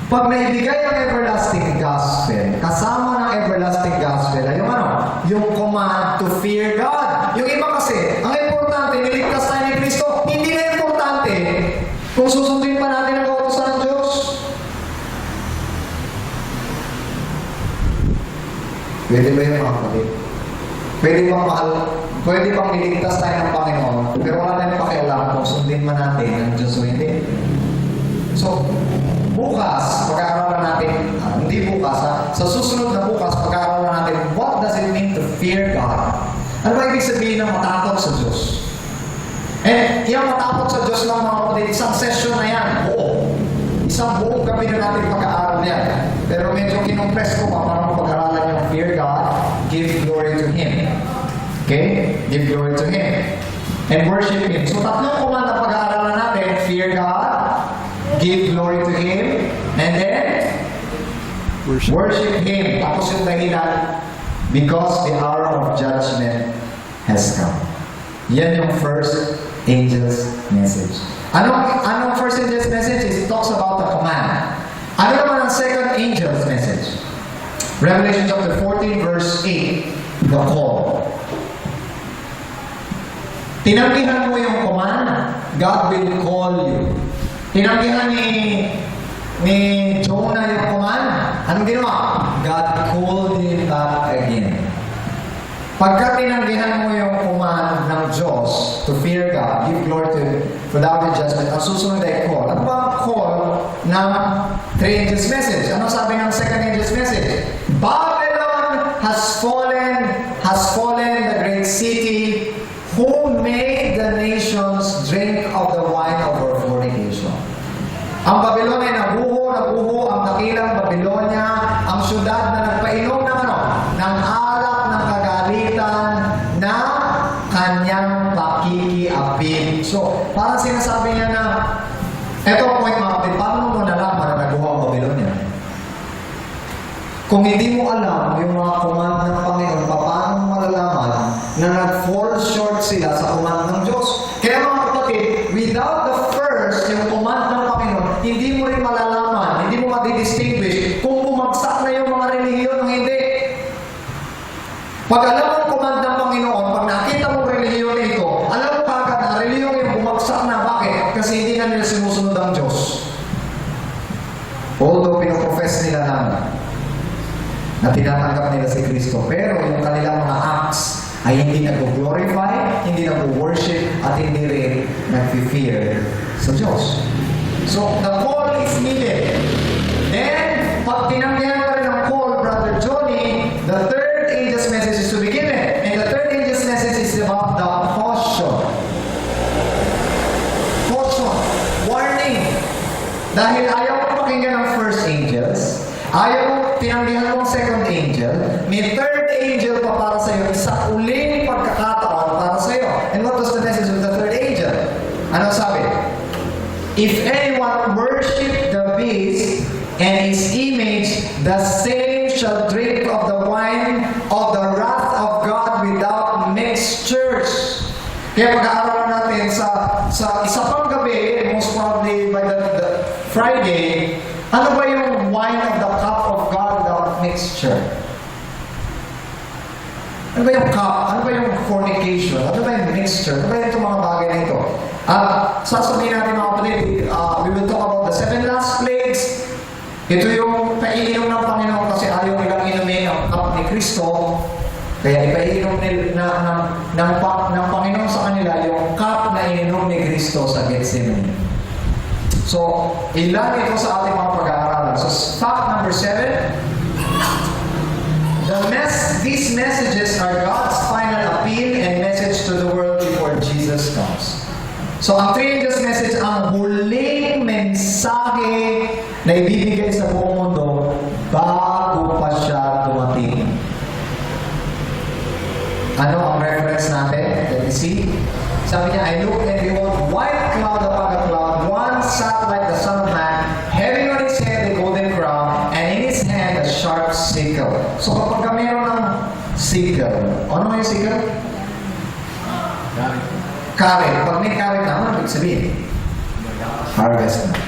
Speaker 1: Pag naibigay ang everlasting gospel, kasama ng everlasting gospel ay yung ano? Yung command to fear God. Yung iba kasi, ang importante, niligtas tayo ni Kristo. Hindi na importante kung susundin pa natin ang kautusan ng Diyos. Pwede ba yung mga kapatid? Pwede bang niligtas tayo ng Panginoon, pero wala tayong pakialam kung sundin man natin ang Diyos o hindi. So, bukas, pag-aaralan natin, hindi bukas ha, sa susunod na bukas, pag-aaralan natin, what does it mean to fear God? Ano ba ibig sabihin ng matakot sa Diyos? And yung matakot sa Diyos lang mga kapatid, isang session na yan, buo. Isang buong gabi na natin pag-aaral yan. Pero medyo kinumpress ko pa para mapag-aralan yung fear God, give glory to Him. Okay? Give glory to Him. And worship Him. So tatlong command na pag-aaralan natin, fear God, give glory to Him, and then worship Him. Tapos yung dahilan, because the hour of judgment has come. Yan yung first angel's message. Anong first angel's message? It talks about the command. Ano naman ang second angel's message? Revelation chapter 14 verse 8, the call. Tinanggihan mo yung command, God will call you. Tinanggihan ni Jonah yung command, anong ginawa? God called him back again. Pagka tinanggihan mo yung command ng Diyos to fear God, give glory to Him, for the hour of judgment, ang susunod ay call. Ano ba ang call ng three angels message? Ano sabi ng second angel's message? Babylon has fallen, the great city, who made the nations drink of the wine of her fornication. Ang Babylon ay nabuho ang dakilang Babylonia, ang syudad na nagpainom So, parang sinasabi niya na, eto ang point mga kapatid, paano mo nalaman na naguha ang Babylonia? Kung hindi mo alam yung mga command ng Panginoon, paano mo malalaman na nag-fall short sila sa command ng Diyos? Kaya mga kapatid, without the first, yung command ng Panginoon, hindi mo rin malalaman, hindi mo madi-distinguish kung bumagsak na yung mga relihiyon o hindi. Pag alam mo ang command ng Panginoon, pag nakita mo relihiyon na ito, alam mo kagad na relihiyon yung bumagsak na. Bakit? Kasi hindi na nila sinusunod ang Diyos. Although pinoprofess nila na tinatanggap nila si Kristo, pero yung kanilang mga acts ay hindi nag-glorify, hindi nag-worship, at hindi rin nag-fear sa Diyos. So, the call is needed. Then, pag tinanggihan pa rin ang call, Brother Johnny, the third angel's message is to be given. And the third angel's message is about the caution. Caution. Warning. Dahil ayaw mo pakinggan ng first angels, ayaw mo tinanggihan mo ang second angel, may third angel pa para sa iyo, isa uling pagkakataon para sa iyo. And what was the message of the third angel? Ano sabi? If anyone worship the beast and his image, the same shall drink of the wine of the wrath of God without mixtures. Kaya pag-aaralan natin sa isa pang gabi, most probably by the Friday, ano ba yung wine of the cup of God without mixture? Ano ba yung cup? Ano ba yung fornication? Ano ba yung mixture? Ano ba yung mga bagay na ito? Sasabihin natin mga kapatid, we will talk about the 7 last plagues. Ito yung paiinom ng Panginoon kasi ayaw nilang inumin ang cup ni Kristo. Kaya ipaiinom ng Panginoon sa kanila yung cup na ininom ni Kristo sa Gethsemane. So, ilan ito sa ating mga pag-aaralan. So, fact number 7, these messages are God's final appeal and message to the world before Jesus comes. So, ang three angels message, ang huling mensahe na ibibigay sa buong mundo bago pa siya dumating. Ano ang reference natin? Let me see. Sabi niya, I looked and behold, white cloud upon the cloud, one sat like the Son of Man, having on his head a golden crown, and in his hand a sharp sickle. So kapag meron ng sickle, ano yung sickle? Karet. Pag may karet na, ano ibig sabihin? Harvest na.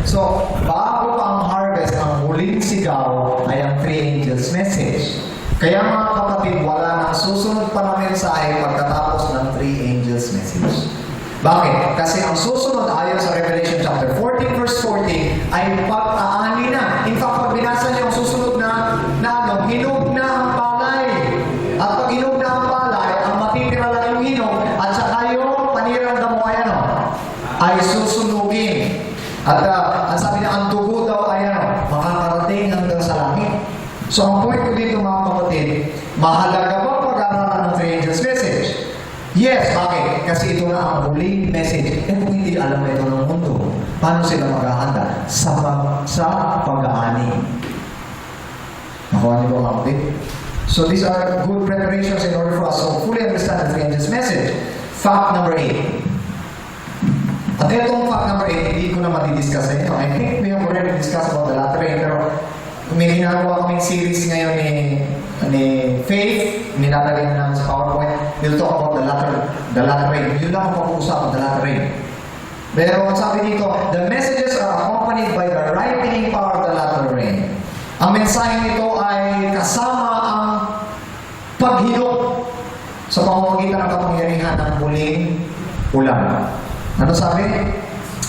Speaker 1: So, bago pa ang harvest, ang huling sigaw ay ang three angels message. Kaya mga kapatid, wala nang susunod pa na mensahe pagkatapos ng three angels message. Bakit? Kasi ang susunod ayon sa Revelation chapter 14 verse 14 ay pag-aani na. In fact, pag binasa niyo ang susunod na hinog na ang palay. At pag hinog na ang palay, ang matitira lang yung hinog at saka yung panirang damo ay susunugin. At ang sabi na, ang dugo daw ay makakarating hanggang sa langit. So ang point ko dito mga kapatid, mahalaga ba pag-aaralan ng three angels message? Yes, bakit? Kasi ito na ang huling message. Kung hindi alam ito ng mundo, paano sila maghahanda? Sa pag-aani. Nakuha niyo ba mga kapatid? So these are good preparations in order for us to fully understand the three angels message. Fact number 8. At itong fact number 8, hindi ko na matidiscuss sa inyo. I think we have already discussed about the latter rain, pero may ginagawa kaming series ngayon ni Faith, nilalagay na namin sa PowerPoint. We'll talk about the latter rain. Yun lang ang pag-uusap, the latter rain. Pero ang sabi dito, the messages are accompanied by the ripening power of the latter rain. Ang mensahe nito ay kasama ang paghilot sa pamamagitan ng kapangyarihan ng huling ulan. Ano sabi?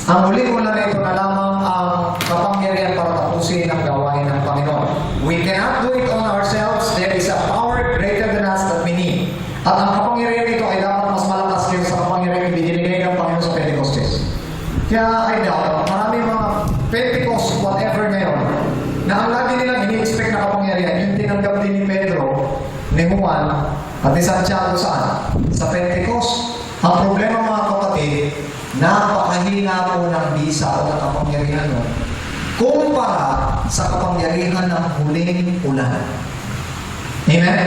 Speaker 1: Ang huling ulan na ito na lamang ang kapangyarihan para tapusin ang gawain ng Panginoon. We cannot do it on ourselves. There is a power greater than us that we need. At ang kapangyarihan nito ay dapat mas malakas kaysa sa kapangyarihan ibinigay ng Panginoon sa Pentecostes. Kaya I doubt, maraming mga Pentecost, whatever ngayon, na ang lagi nilang ini-expect na kapangyarihan, yung tinanggap din ni Pedro, ni Juan, at ni Santiago saan? Sa Pentecost. Ang problema mga kapatid, napakahina po ng bisa o ng kapangyarihan mo kumpara sa kapangyarihan ng huling ulan. Amen?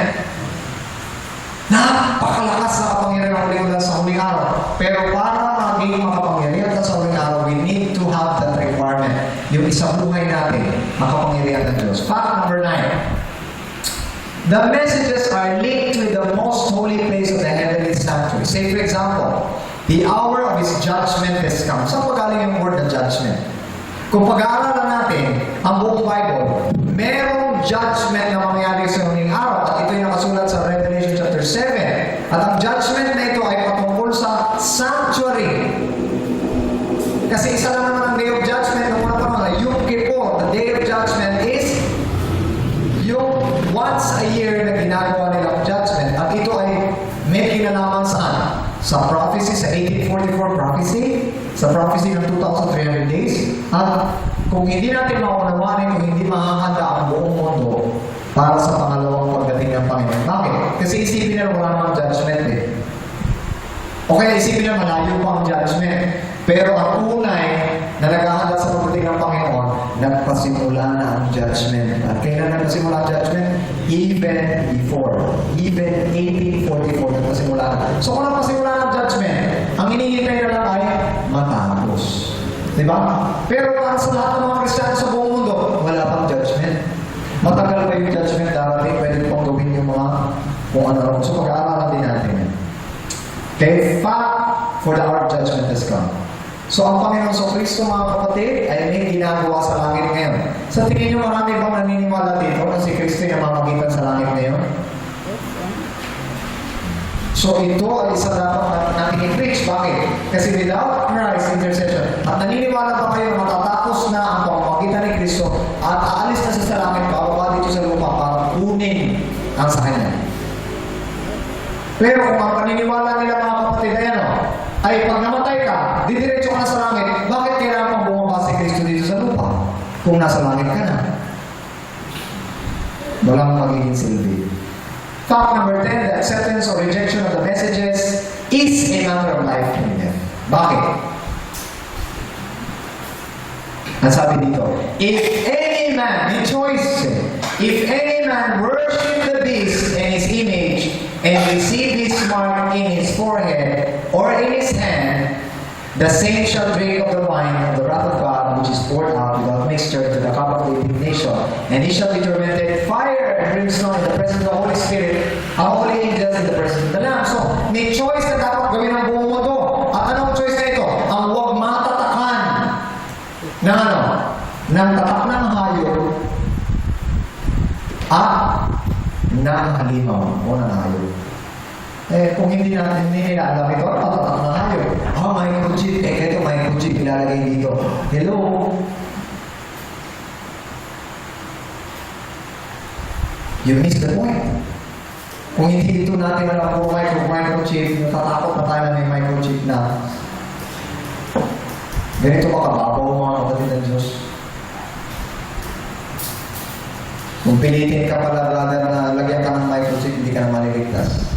Speaker 1: Napakalakas na kapangyarihan ng huling ulan sa huling araw. Pero para maging makapangyarihan ka sa huling araw, we need to have that requirement. Yung isang buhay natin, makapangyarihan ng Diyos. Fact number 9. The messages are linked with the most holy place of the heavenly sanctuary. Say for example, the hour of His judgment has come. Saan pagaling yung word na judgment? Kung pag-aaralan natin ang buong Bible, merong judgment na mangyayari sa huling araw. At ito yung nakasulat sa Revelation chapter 7. At ang judgment na ito ay patungkol sa sanctuary. Kasi isa lang naman ang day of judgment ng mga panahon. Yom Kippur, the day of judgment is yung once a year na ginagawa nilang judgment. At ito ay may kinalaman saan? Sa prophecy, sa 1844 prophecy, sa prophecy ng 2,300 days. At kung hindi natin maunawanin, kung hindi makakanda ang buong mundo para sa pangalawang pagdating ng Panginoon. Bakit? Kasi isipin na wala namang judgment eh. Okay, isipin na malayo pa ang judgment. Pero ang unay na naghahanda sa pagdating ng Panginoon, nagpasimula na ang judgment. At kailan nagpasimula ang judgment? Even before. Even 1844, nagpasimula na. So kung nagpasimula na ang judgment, ang hinihintay na lang ay matapos. Diba? Pero para sa lahat ng mga Kristiyano sa buong mundo, wala pang judgment. Matagal pa yung judgment darating, pwede pang gawin yung mga kung ano. So pag-aaralan din natin yan. Okay, fact for the hour of judgment has come. So ang Panginoon sa Kristo mga kapatid ay may ginagawa sa langit ngayon. Sa tingin nyo marami bang naniniwala dito na si Kristo ay namamagitan sa langit ngayon? So ito ay isa dapat natin i-preach. Bakit? Kasi without Christ's intercession, at naniniwala ba kayo na matatapos na ang pamamagitan ni Kristo at aalis na siya sa langit, bababa dito sa lupa para kunin ang sa Kanya. Pero kung ang paniniwala nila mga kapatid ay ano, ay pag namatay ka, didiretso ka na sa langit, bakit kailangan mong bumaba si Kristo dito sa lupa? Kung nasa langit ka na. Walang magiging silbi. Fact number 10, the acceptance or rejection of the messages is a matter of life and death. Bakit? Ang sabi dito, if any man, may choice, if any man worship the beast and his image, and receive his mark in his forehead or in his hand, the same shall drink of the wine of the wrath of God, which is poured out without mixture to the cup of the indignation. And he shall be tormented fire and brimstone in the presence of the Holy Spirit, and holy angels in the presence of the Lamb. So, may choice na dapat gawin ng buong mundo. At anong choice na ito? Ang huwag matatakan ng ano? Ng tatak ng hayop at ng halimaw o ng hayop. Eh, kung hindi nila alam ito, patatak na hayop. Microchip. Ito microchip, ilalagay dito. Hello? You missed the point. Kung hindi dito natin alam po microchip, natatakot na tayo na may microchip na ganito makababaw mga kapatid ng Diyos. Kung pilitin ka pala, brother, na lagyan ka ng microchip, hindi ka na maliligtas.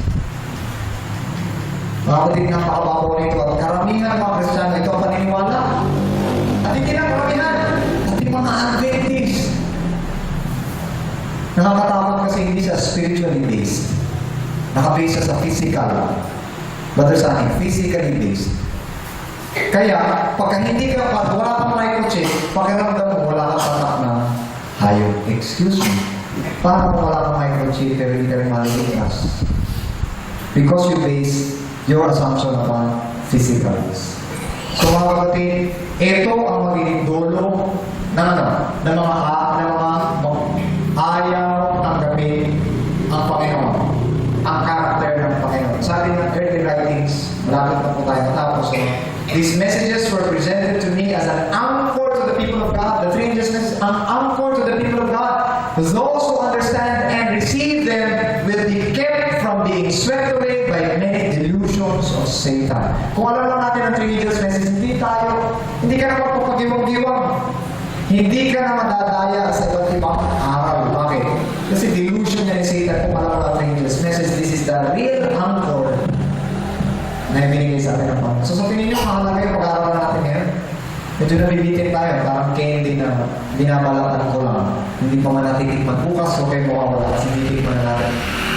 Speaker 1: Mga kapatid, napakababaw nito. At karamihan ng mga Kristiyano, ito ang paniniwala. At hindi lang karamihan. At yung mga Adventist. Nakakatakot kasi hindi siya spiritually based. Nakabase siya sa physical. Brother Sani, physically based. Kaya, pagka hindi ka pa, wala kang microchip, pakiramdam mo, wala kang patak na hayop. Excuse me. Paano kung wala kang microchip pero hindi ka rin maliligtas? Because you base your assumption upon physicals. So mga kapatid, ito ang magiging dulo ng ano? Ng mga ayaw tanggapin ang Panginoon. Ang character ng Panginoon. Sabi ng early writings, malapit na po tayo matapos. So, these messages were presented to me as an anchor to the people of God. The three angels messages, an anchor to the people of God. Those who understand and receive them will be kept from being swept away by many delusions of Satan. Kung alam lang natin ang three angels message, hindi ka na magpapagiwang-giwang. Hindi ka na madadaya sa iba't ibang araw. Bakit? Kasi delusion niya ni Satan kung alam ang three angels message. This is the real anchor na ibinigay sa atin ng Panginoon. So sa tingin nyo, mahalaga yung pag-aaralan natin ngayon. Medyo nabibitin tayo, parang candy na binabalatan ko lang. Hindi pa man natin tikman. Bukas, huwag kayo mawawala kasi hindi tikman na natin.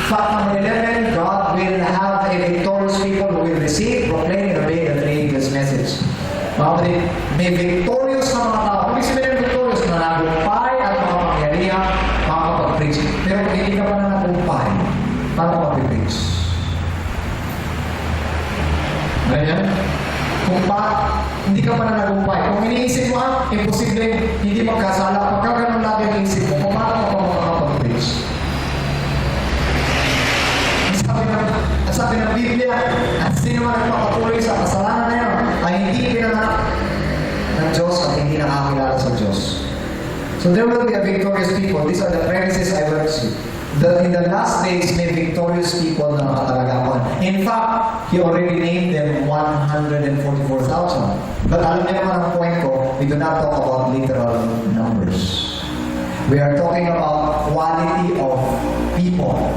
Speaker 1: Fact number 11, God will have a victorious people who will receive, proclaim, and obey the three angels' message. Mga kapatid, may victorious na mga tao. Ibig sabihin ng victorious na nagumpay at makapangyarihan, makakapag-preach. Pero kung hindi ka pa na nagumpay, paano mag-preach? Ganyan? Kung hindi ka pa na nagumpay, kung iniisip mo, imposible, hindi magkasala, pagka ganun lagi ang isip mo, kung paano ka pa makakapag-preach? Sabi ng Biblia, at sino man nagpapatuloy sa kasalanan na yan ay hindi pinanganak ng Diyos at hindi nakakilala sa Diyos. So there will be a victorious people. These are the premises I went to. In the last days, may victorious people na nakatalagapan. In fact, He already named them 144,000. But alam niyo naman ang point ko, we do not talk about literal numbers. We are talking about quality of people.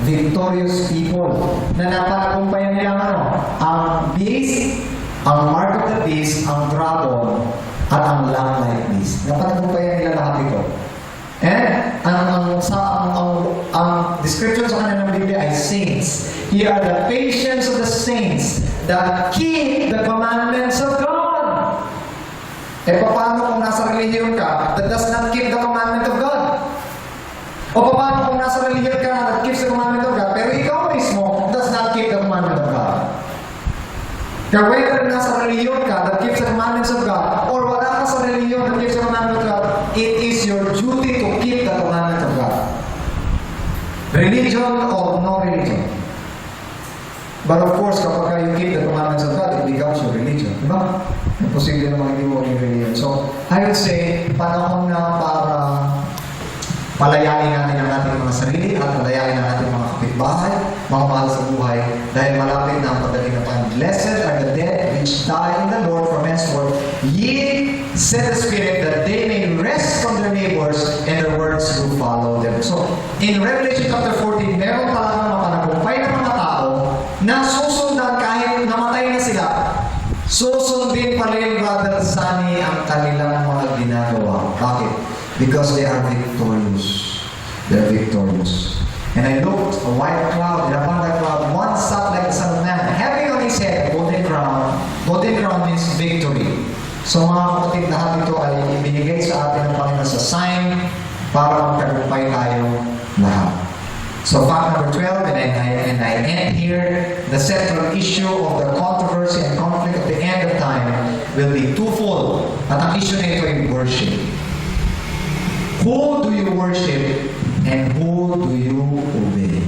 Speaker 1: Victorious people na napanagumpayan nila ang beast, ang mark of the beast, ang dragon, at ang lamb-like beast. Napanagumpayan nila lahat ito. And ang description sa kanilang Biblia ay saints. Here are the patience of the saints that keep the commandments of God. E paano kung nasa religion ka that does not keep the commandment of God? O paano kung nasa religion ka na that keeps the commandment of God, pero ikaw mismo does not keep the commandment of God? Kaya whether nasa religion ka that keeps the commandments of God, or wala ka sa religion that keeps the commandment of God, it is your duty to keep the commandment of God. Religion or no religion. But of course, kapag you keep the commandments of God, it becomes your religion. Diba? Imposible naman hindi mo yung religion. So, I would say, panahon na para palayain natin ang ating mga sarili at palayain ang ating mga kapitbahay, mga mahal sa buhay, dahil malapit na ang pagdating ng Panginoon. Blessed are the dead which die in the Lord from henceforth. Ye, said the Spirit, that they may rest from their neighbors, and their words do follow them. So, in Revelation chapter 14, meron talagang mapanagumpay ng mga tao na susundan kahit namatay na sila. Susundin pa rin, Brother Sunny, ang kanilang mga ginagawa. Bakit? Because they are victorious. They are victorious. And I looked, a white cloud, and upon that cloud, one sat like the Son of Man, having on his head a golden crown. Golden crown means victory. So mga kapatid, lahat ito ay ibinigay sa atin ng Panginoon sa sign para magtagumpay tayo lahat. So fact number 12, and I end here, the central issue of the controversy and conflict of the end of time will be twofold. At ang issue na ito ay worship. Who do you worship and who do you obey?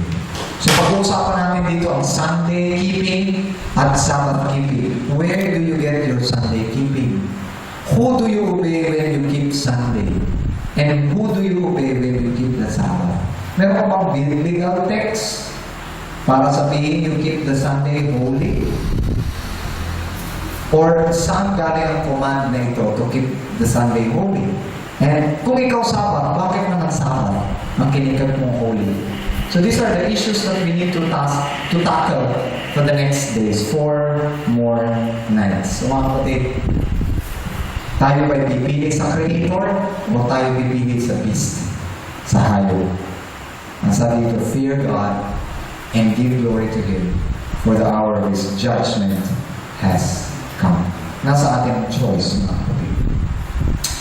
Speaker 1: So pag-uusapan namin dito ang Sunday keeping at Sabbath keeping. Where do you get your Sunday keeping? Who do you obey when you keep Sunday? And who do you obey when you keep the Sabbath? Meron bang biblical text para sabihin you keep the Sunday holy? Or saan galing ang command na ito to keep the Sunday holy? And kung ikaw Sabbath, bakit naman Sabbath ang kinikat mong holy? So these are the issues that we need to tackle for the next days, 4 more nights. So mga kapatid, tayo ba'y pipili sa Creator o tayo pipili sa beast, sa hayop? Ang sabi dito, fear God and give glory to Him, for the hour of His judgment has come. Nasa ating choice, mga kapatid.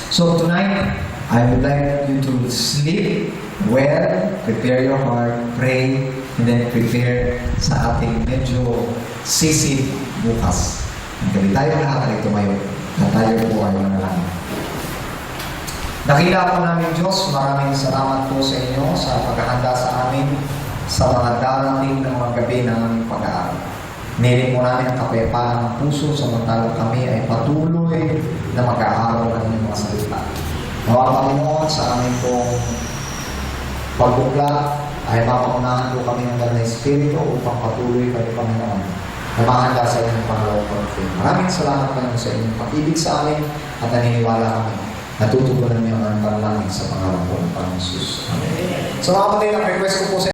Speaker 1: So tonight, I would like you to sleep well, prepare your heart, pray, and then prepare sa ating medyo sisid bukas. Ang gabi tayo lahat ay tumayo na tayo po ay manalangin. Nakita po namin Diyos, maraming salamat po sa inyo sa paghahanda sa amin sa mga darating ng mga gabi ng aming pag-aaral. Niling mo namin ang kapayapaan ng puso samantalang kami ay patuloy na mag-aaral ng inyong mga salita. Nawa Panginoon sa aming pong pagbukla ay mapaunahan po kami ng Banal na Espiritu upang patuloy kami Panginoon na mahanda sa inyong pangalawang pag-faith. Maraming salamat Panginoon sa inyong pag-ibig sa amin at naniniwala kami. Natutugunan niyo ang panalangin sa pangalan po ng Panginoon Jesus. Amen. So mga kapatid, ang request ko po sa